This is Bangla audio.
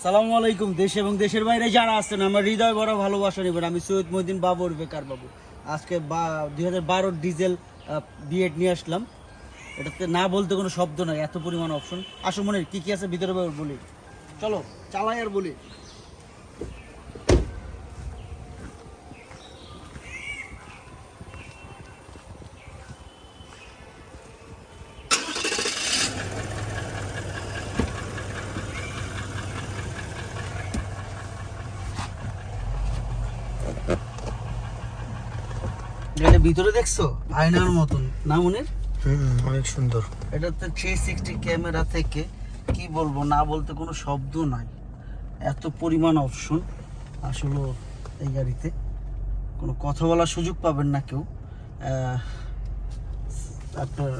আসসালামু আলাইকুম। দেশ এবং দেশের বাইরে যারা আছেন আমার হৃদয় বড় ভালোবাসা নেবেন। আমি সৈয়দ মহিউদ্দিন বাবর বেকার বাবু। আজকে 2012 ডিজেল বিএড নিয়ে আসলাম। এটাতে না বলতে কোনো শব্দ নাই, এত পরিমাণ অপশন। আসো মনে কি কি আছে ভিতরে বলি, চলো চালাই আর বলি। এটা ভিতরে দেখছো আয়নার মতন না মনের? অনেক সুন্দর। এটাতে 360 ক্যামেরা থেকে কি বলবো, না বলতে কোনো শব্দ নাই, এত পরিমাণ অপশন। আসলে এই গাড়িতে কোনো কথা বলার সুযোগ পাবেন না কেউ। আপনার